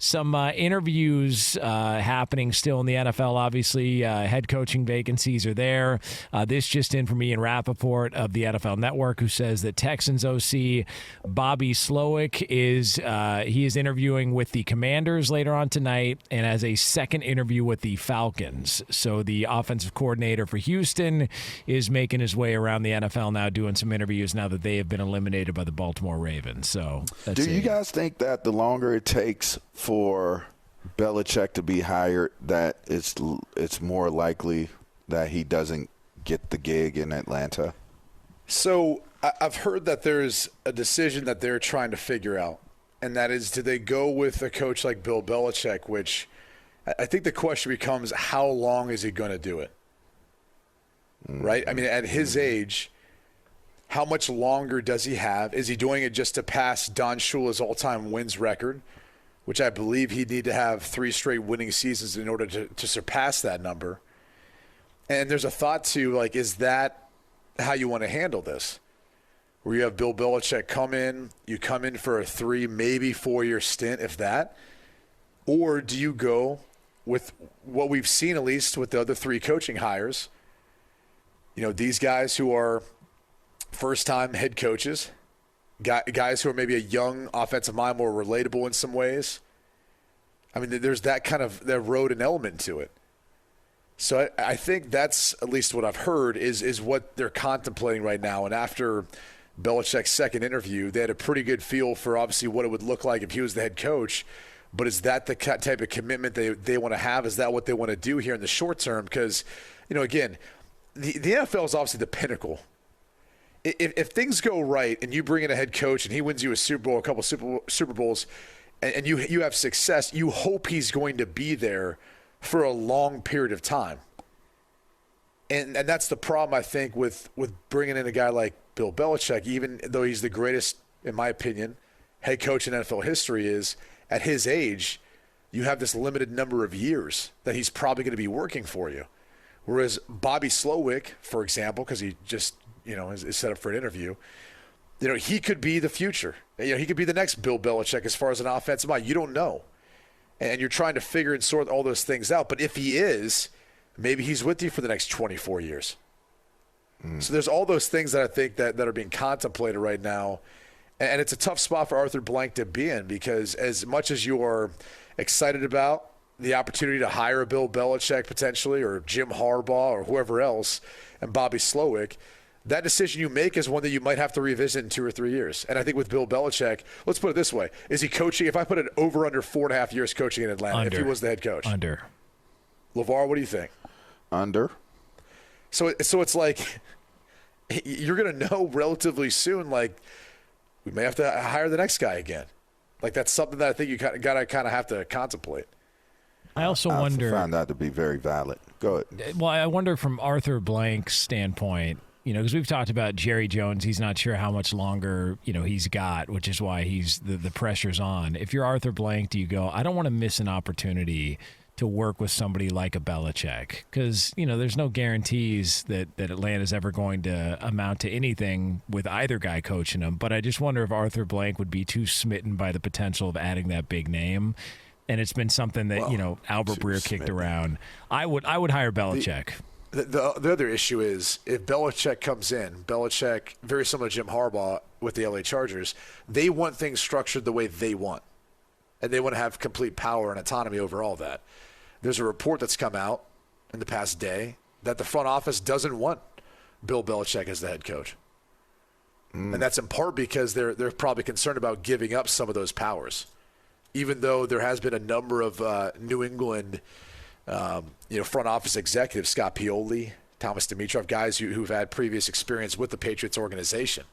Some interviews happening still in the NFL. Obviously, head coaching vacancies are there. This just in from Ian Rappaport of the NFL Network, who says that Texans OC Bobby Slowick is interviewing with the Commanders later on tonight and has a second interview with the Falcons. So the offensive coordinator for Houston is making his way around the NFL now, doing some interviews now that they have been eliminated by the Baltimore Ravens. So do you guys think that the longer it takes for Belichick to be hired, that it's more likely that he doesn't get the gig in Atlanta? So I've heard that there's a decision that they're trying to figure out, and that is, do they go with a coach like Bill Belichick, which I think the question becomes, how long is he going to do it? Right? I mean, at his age, how much longer does he have? Is he doing it just to pass Don Shula's all-time wins record, which I believe he'd need to have 3 straight winning seasons in order to surpass that number? And there's a thought to, like, is that how you want to handle this? Where you have Bill Belichick you come in for a 3, maybe 4-year stint, if that? Or do you go with what we've seen, at least with the other 3 coaching hires, these guys who are first-time head coaches, guys who are maybe a young offensive mind, more relatable in some ways. I mean, there's that kind of that road and element to it. So I think that's at least what I've heard is what they're contemplating right now. And after Belichick's second interview, they had a pretty good feel for obviously what it would look like if he was the head coach. But is that the type of commitment they want to have? Is that what they want to do here in the short term? Because, again, the NFL is obviously the pinnacle. If things go right and you bring in a head coach and he wins you a Super Bowl, a couple Super Bowls, and you have success, you hope he's going to be there for a long period of time. And that's the problem, I think, with bringing in a guy like Bill Belichick, even though he's the greatest, in my opinion, head coach in NFL history, is at his age, you have this limited number of years that he's probably going to be working for you. Whereas Bobby Slowick, for example, because he just is set up for an interview, he could be the future. He could be the next Bill Belichick as far as an offensive mind. You don't know. And you're trying to figure and sort all those things out. But if he is, maybe he's with you for the next 24 years. So there's all those things that I think that are being contemplated right now. And it's a tough spot for Arthur Blank to be in, because as much as you are excited about the opportunity to hire a Bill Belichick potentially, or Jim Harbaugh or whoever else, and Bobby Slowick, that decision you make is one that you might have to revisit in 2 or 3 years. And I think with Bill Belichick, let's put it this way. Is he coaching? If I put it over under 4.5 years coaching in Atlanta, if he was the head coach. Under. LaVar, what do you think? Under. So it's like you're going to know relatively soon, like, we may have to hire the next guy again. Like, that's something that I think you got to kind of have to contemplate. I also wonder. I found that to be very valid. Go ahead. Well, I wonder from Arthur Blank's standpoint, because we've talked about Jerry Jones. He's not sure how much longer, he's got, which is why he's the pressure's on. If you're Arthur Blank, do you go, I don't want to miss an opportunity to work with somebody like a Belichick? Because, there's no guarantees that Atlanta's ever going to amount to anything with either guy coaching them. But I just wonder if Arthur Blank would be too smitten by the potential of adding that big name. And it's been something that, Albert Breer kicked around. I would hire Belichick. The other issue is, if Belichick comes in, Belichick, very similar to Jim Harbaugh with the LA Chargers, they want things structured the way they want. And they want to have complete power and autonomy over all that. There's a report that's come out in the past day that the front office doesn't want Bill Belichick as the head coach. And that's in part because they're probably concerned about giving up some of those powers. Even though there has been a number of New England front office executives, Scott Pioli, Thomas Dimitroff, guys who've had previous experience with the Patriots organization.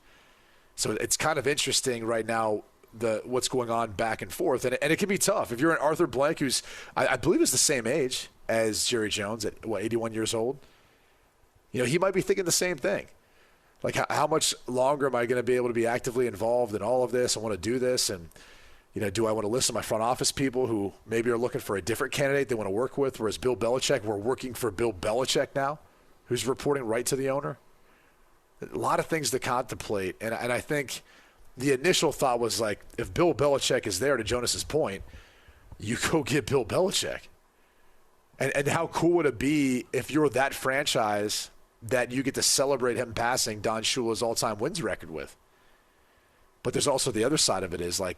So it's kind of interesting right now, what's going on back and forth. And it can be tough. If you're an Arthur Blank, who's, I believe is the same age as Jerry Jones at, 81 years old, he might be thinking the same thing. Like, how much longer am I going to be able to be actively involved in all of this? I want to do this. And, do I want to listen to my front office people who maybe are looking for a different candidate they want to work with, whereas Bill Belichick, we're working for Bill Belichick now, who's reporting right to the owner? A lot of things to contemplate. And I think the initial thought was, like, if Bill Belichick is there, to Jonas's point, you go get Bill Belichick. And how cool would it be if you're that franchise that you get to celebrate him passing Don Shula's all-time wins record with? But there's also the other side of it is, like,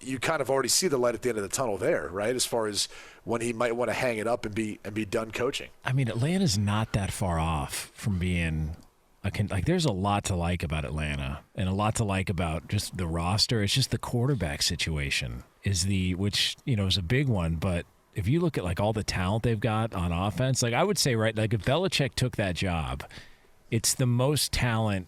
you kind of already see the light at the end of the tunnel there, right? As far as when he might want to hang it up and be done coaching. I mean, Atlanta's not that far off from being there's a lot to like about Atlanta and a lot to like about just the roster. It's just the quarterback situation which is a big one. But if you look at like all the talent they've got on offense, like I would say, right, like if Belichick took that job, it's the most talent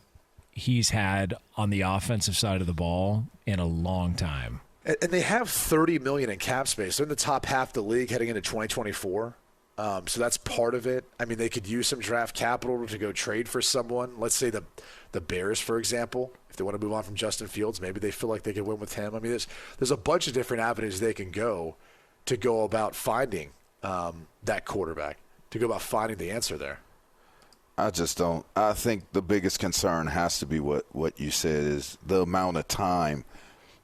he's had on the offensive side of the ball in a long time. And they have $30 million in cap space. They're in the top half of the league heading into 2024. So that's part of it. I mean, they could use some draft capital to go trade for someone. Let's say the Bears, for example, if they want to move on from Justin Fields, maybe they feel like they could win with him. I mean, there's a bunch of different avenues they can go to go about finding that quarterback, to go about finding the answer there. I just don't. I think the biggest concern has to be what you said is the amount of time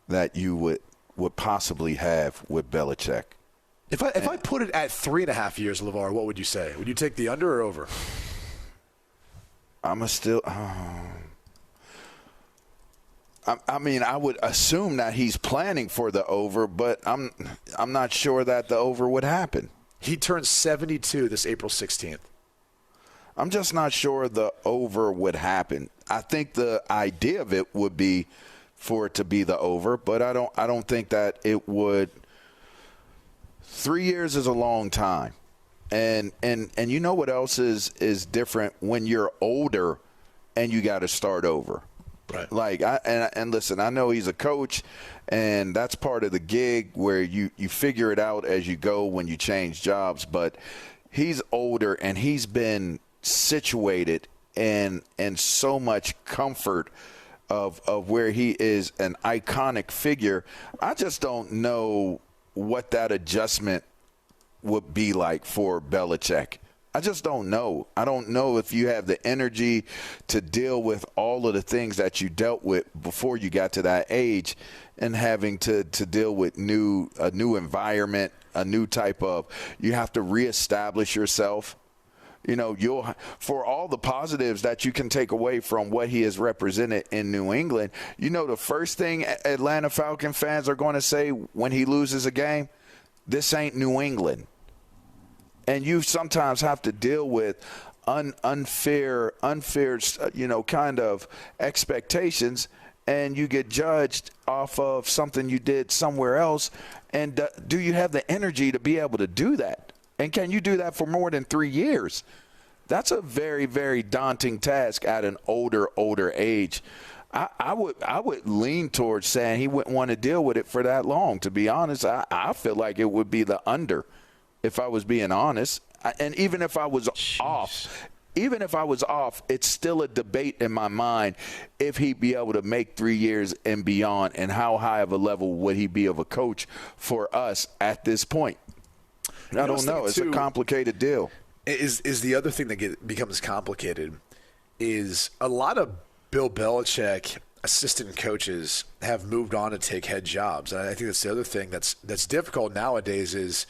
that you would possibly have with Belichick. If I put it at 3.5 years, LaVar, what would you say? Would you take the under or over? I mean, I would assume that he's planning for the over, but I'm not sure that the over would happen. He turns 72 this April 16th. I'm just not sure the over would happen. I think the idea of it would be for it to be the over, but I don't think that it would. 3 years is a long time. And you know what else is different when you're older and you got to start over. Right. Like and listen, I know he's a coach, and that's part of the gig where you figure it out as you go when you change jobs, but he's older and he's been situated in so much comfort of where he is an iconic figure. I just don't know what that adjustment would be like for Belichick. I just don't know. I don't know if you have the energy to deal with all of the things that you dealt with before you got to that age, and having to deal with a new environment, a new type of, you have to reestablish yourself. You know, for all the positives that you can take away from what he has represented in New England, you know, the first thing Atlanta Falcon fans are going to say when he loses a game, this ain't New England. And you sometimes have to deal with unfair, kind of expectations, and you get judged off of something you did somewhere else. And do you have the energy to be able to do that? And can you do that for more than 3 years? That's a very, very daunting task at an older age. I would lean towards saying he wouldn't want to deal with it for that long. To be honest, I feel like it would be the under, if I was being honest. And even if I was off, it's still a debate in my mind if he'd be able to make 3 years and beyond, and how high of a level would he be of a coach for us at this point. I don't know. It's a complicated deal. Is the other thing that becomes complicated is a lot of Bill Belichick assistant coaches have moved on to take head jobs. And I think that's the other thing that's difficult nowadays is,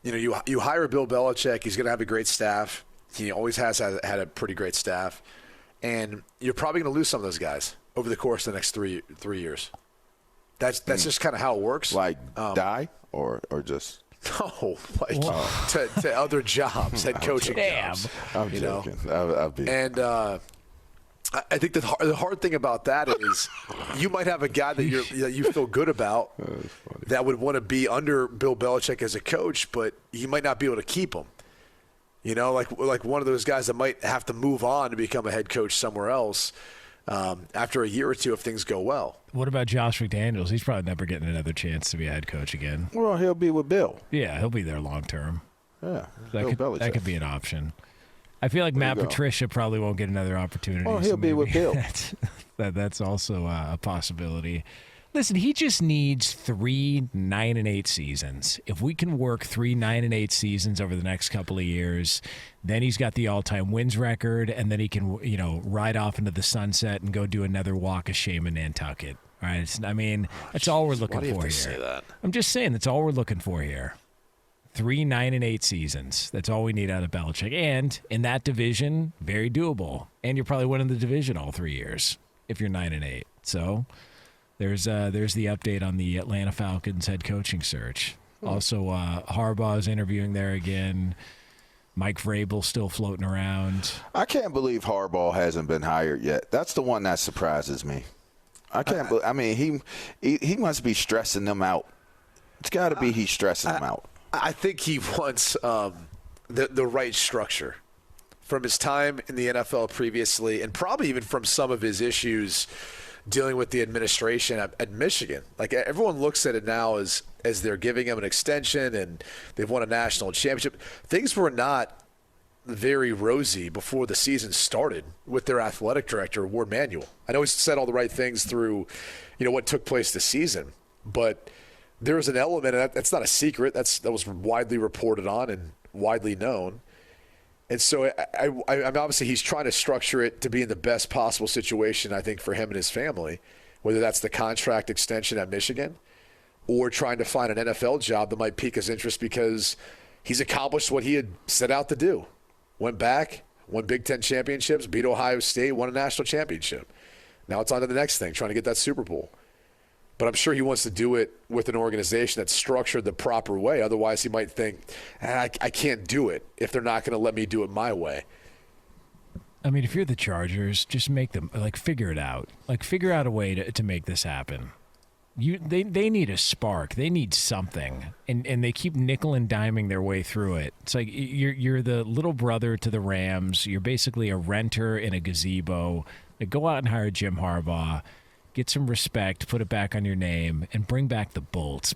you know, you hire Bill Belichick, he's going to have a great staff. He always has had a pretty great staff. And you're probably going to lose some of those guys over the course of the next three years. That's just kind of how it works. Like die or just... No, like to other jobs, head coaching jobs. I'm joking. I'll be. And I think the hard thing about that is you might have a guy that you feel good about that would want to be under Bill Belichick as a coach, but you might not be able to keep him. You know, like one of those guys that might have to move on to become a head coach somewhere else after a year or two if things go well. What about Josh McDaniels? He's probably never getting another chance to be a head coach again. Well, he'll be with Bill. Yeah, he'll be there long term. Yeah, that could be an option. I feel like Matt Patricia probably won't get another opportunity. Well, he'll be with Bill. That's also a possibility. Listen, he just needs 3 9-8 seasons. If we can work 3 9-8 seasons over the next couple of years, then he's got the all-time wins record, and then he can, ride off into the sunset and go do another walk of shame in Nantucket. All right. I mean, that's all we're looking Why do you for have here. to say that? I'm just saying that's all we're looking for here. 3 9-8 seasons. That's all we need out of Belichick. And in that division, very doable. And you're probably winning the division all 3 years if you're 9-8. So there's the update on the Atlanta Falcons head coaching search. Also, Harbaugh is interviewing there again. Mike Vrabel still floating around. I can't believe Harbaugh hasn't been hired yet. That's the one that surprises me. I can't believe. I mean, he must be stressing them out. It's got to be he's stressing them out. I think he wants the right structure from his time in the NFL previously, and probably even from some of his issues dealing with the administration at Michigan. Like, everyone looks at it now as they're giving him an extension and they've won a national championship. Things were not very rosy before the season started with their athletic director, Ward Manuel. I know he said all the right things through, what took place this season, but there was an element, and that's not a secret. That was widely reported on and widely known. And so I'm obviously he's trying to structure it to be in the best possible situation, I think, for him and his family, whether that's the contract extension at Michigan or trying to find an NFL job that might pique his interest because he's accomplished what he had set out to do. Went back, won Big Ten championships, beat Ohio State, won a national championship. Now it's on to the next thing, trying to get that Super Bowl. But I'm sure he wants to do it with an organization that's structured the proper way. Otherwise, he might think, I can't do it if they're not going to let me do it my way. I mean, if you're the Chargers, just make them, figure it out. Figure out a way to make this happen. They need a spark. They need something. And they keep nickel and diming their way through it. It's like you're the little brother to the Rams. You're basically a renter in a gazebo. Go out and hire Jim Harbaugh. Get some respect, put it back on your name, and bring back the Bolts.